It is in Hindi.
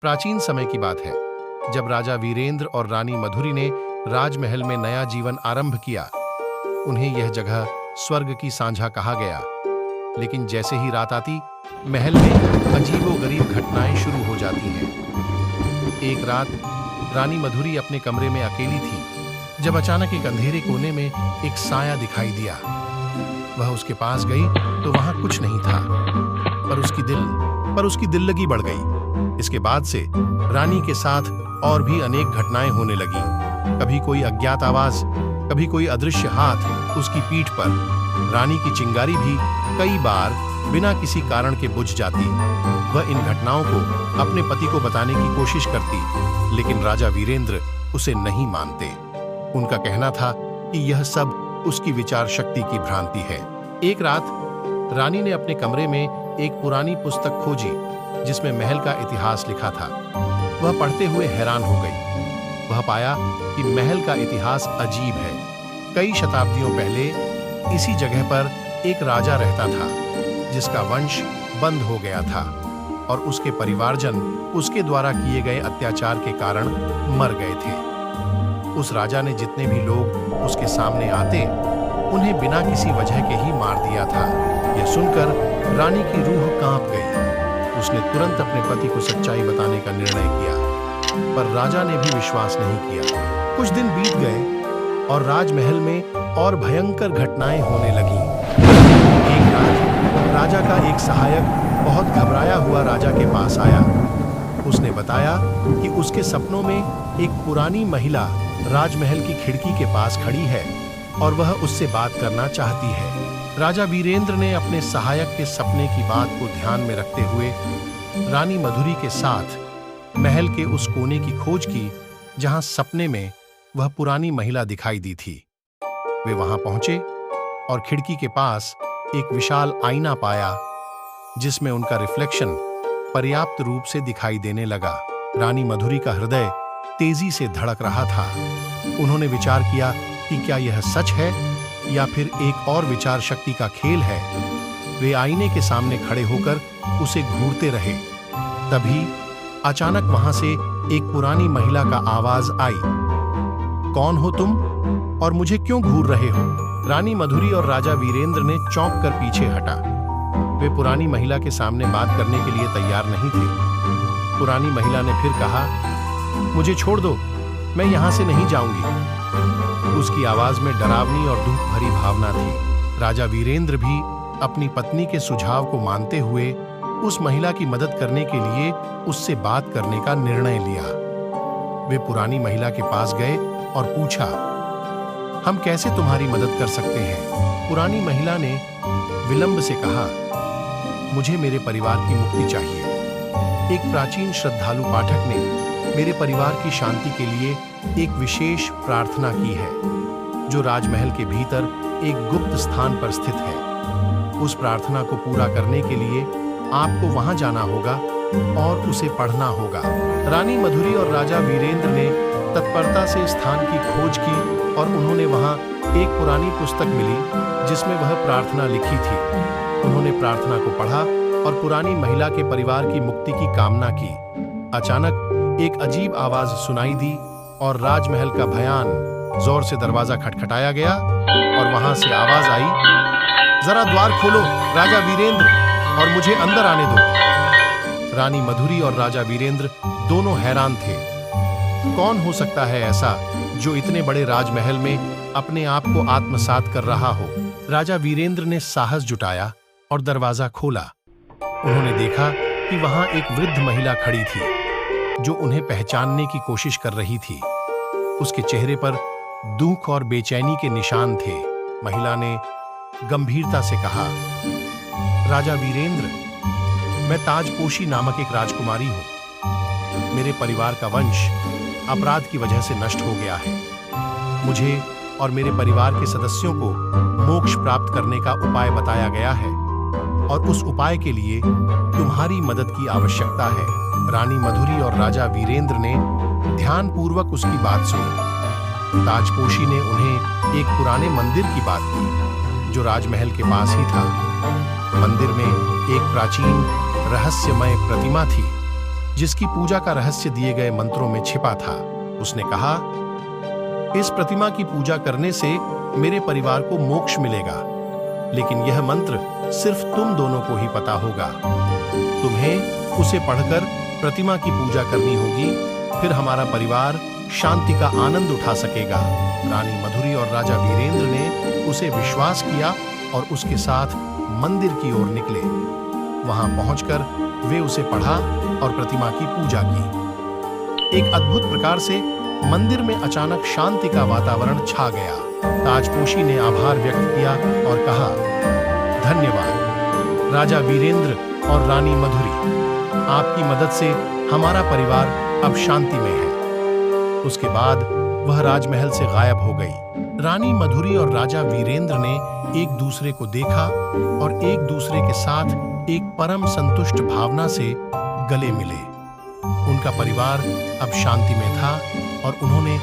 प्राचीन समय की बात है, जब राजा वीरेंद्र और रानी मधुरी ने राजमहल में नया जीवन आरंभ किया। उन्हें यह जगह स्वर्ग की सांझा कहा गया। लेकिन जैसे ही रात आती, महल में अजीबोगरीब घटनाएं शुरू हो जाती हैं। एक रात रानी मधुरी अपने कमरे में अकेली थी, जब अचानक एक अंधेरे कोने में एक साया दिखाई दिया। वह उसके पास गई तो वहां कुछ नहीं था, पर उसकी दिल लगी बढ़ गई। इसके बाद से रानी के साथ और भी अनेक घटनाएं होने लगी। कभी कोई अज्ञात आवाज, कभी कोई अदृश्य हाथ उसकी पीठ पर। रानी की चिंगारी भी कई बार बिना किसी कारण के बुझ जाती। वह इन घटनाओं को अपने पति को बताने की कोशिश करती, लेकिन राजा वीरेंद्र उसे नहीं मानते। उनका कहना था कि यह सब उसकी विचार शक्ति की भ्रांति है। एक रात रानी ने अपने कमरे में एक पुरानी पुस्तक खोजी, जिसमें महल का इतिहास लिखा था। वह पढ़ते हुए हैरान हो गई। वह पाया कि महल का इतिहास अजीब है। कई शताब्दियों पहले इसी जगह पर एक राजा रहता था, जिसका वंश बंद हो गया था और उसके परिवारजन उसके द्वारा किए गए अत्याचार के कारण मर गए थे। उस राजा ने जितने भी लोग उसके सामने आते, उन्हें बिना किसी वजह के ही मार दिया था। यह सुनकर रानी की रूह कांप गई। उसने तुरंत अपने पति को सच्चाई बताने का निर्णय किया, पर राजा ने भी विश्वास नहीं किया। कुछ दिन बीत गए और राजमहल में और भयंकर घटनाएं होने लगीं। एक रात राजा का एक सहायक बहुत घबराया हुआ राजा के पास आया। उसने बताया कि उसके सपनों में एक पुरानी महिला राजमहल की खिड़की के पास खड़ी है और वह उससे बात करना चाहती है। राजा वीरेंद्र ने अपने सहायक के सपने की बात को ध्यान में रखते हुए रानी मधुरी के साथ महल के उस कोने की खोज की, जहां सपने में वह पुरानी महिला दिखाई दी थी। वे वहां पहुंचे और खिड़की के पास एक विशाल आईना पाया, जिसमें उनका रिफ्लेक्शन पर्याप्त रूप से दिखाई देने लगा। रानी मधुरी का हृदय तेजी से धड़क रहा था। उन्होंने विचार किया कि क्या यह सच है या फिर एक और विचार शक्ति का खेल है। वे आईने के सामने खड़े होकर उसे घूरते रहे। तभी अचानक वहां से एक पुरानी महिला का आवाज आई, कौन हो तुम और मुझे क्यों घूर रहे हो? रानी मधुरी और राजा वीरेंद्र ने चौंक कर पीछे हटा। वे पुरानी महिला के सामने बात करने के लिए तैयार नहीं थे। पुरानी महिला ने फिर कहा, मुझे छोड़ दो, मैं यहां से नहीं जाऊंगी। उसकी आवाज में डरावनी और दुख भरी भावना थी। राजा वीरेंद्र भी अपनी पत्नी के सुझाव को मानते हुए उस महिला की मदद करने के लिए उससे बात करने का निर्णय लिया। वे पुरानी महिला के पास गए और पूछा, हम कैसे तुम्हारी मदद कर सकते हैं? पुरानी महिला ने विलंब से कहा, मुझे मेरे परिवार की मुक्ति चाहिए। एक प्राचीन श्रद्धालु पाठक ने मेरे परिवार की शांति के लिए एक विशेष प्रार्थना की है, जो राजमहल के भीतर एक गुप्त स्थान पर स्थित है। उस प्रार्थना को पूरा करने के लिए आपको वहां जाना होगा और उसे पढ़ना होगा। रानी मधुरी और राजा वीरेंद्र ने तत्परता से स्थान की खोज की और उन्होंने वहां एक पुरानी पुस्तक मिली, जिसमें वह प्रार्थना लिखी थी। उन्होंने प्रार्थना को पढ़ा और पुरानी महिला के परिवार की मुक्ति की कामना की। अचानक एक अजीब आवाज सुनाई दी और राजमहल का भयान जोर से दरवाजा खटखटाया गया और वहां से आवाज आई, जरा द्वार खोलो राजा वीरेंद्र और मुझे अंदर आने दो। रानी मधुरी और राजा वीरेंद्र दोनों हैरान थे। कौन हो सकता है ऐसा जो इतने बड़े राजमहल में अपने आप को आत्मसात कर रहा हो? राजा वीरेंद्र ने साहस जुटाया और दरवाजा खोला। उन्होंने देखा कि वहां एक वृद्ध महिला खड़ी थी, जो उन्हें पहचानने की कोशिश कर रही थी। उसके चेहरे पर दुख और बेचैनी के निशान थे। महिला ने गंभीरता से कहा, राजा वीरेंद्र, मैं ताजपोशी नामक एक राजकुमारी हूं। मेरे परिवार का वंश अपराध की वजह से नष्ट हो गया है। मुझे और मेरे परिवार के सदस्यों को मोक्ष प्राप्त करने का उपाय बताया गया है और उस उपाय के लिए तुम्हारी मदद की आवश्यकता है। रानी मधुरी और राजा वीरेंद्र ने ध्यानपूर्वक उसकी बात सुनी। ताजपोशी ने उन्हें एक पुराने मंदिर की बात की, जो राजमहल के पास ही था। मंदिर में एक प्राचीन रहस्यमय प्रतिमा थी, जिसकी पूजा का रहस्य दिए गए मंत्रों में छिपा था। उसने कहा, इस प्रतिमा की पूजा करने से मेरे परिवार को मोक्ष मिलेगा, लेकिन यह मंत्र सिर्फ तुम दोनों को ही पता होगा। तुम्हें उसे पढ़कर प्रतिमा की पूजा करनी होगी, फिर हमारा परिवार शांति का आनंद उठा सकेगा। रानी मधुरी और राजा वीरेंद्र ने उसे विश्वास किया और उसके साथ मंदिर की ओर निकले। वहां पहुंचकर वे उसे पढ़ा और प्रतिमा की पूजा की। एक अद्भुत प्रकार से मंदिर में अचानक शांति का वातावरण छा गया। ताजपोशी ने आभार व्यक्त किया और कहा, धन्यवाद राजा वीरेंद्र और रानी मधुरी, आपकी मदद से हमारा परिवार अब शांति में है। उसके बाद वह राजमहल से गायब हो गई। रानी मधुरी और राजा वीरेंद्र ने एक दूसरे को देखा और एक दूसरे के साथ एक परम संतुष्ट भावना से गले मिले। उनका परिवार अब शांति में था और उन्होंने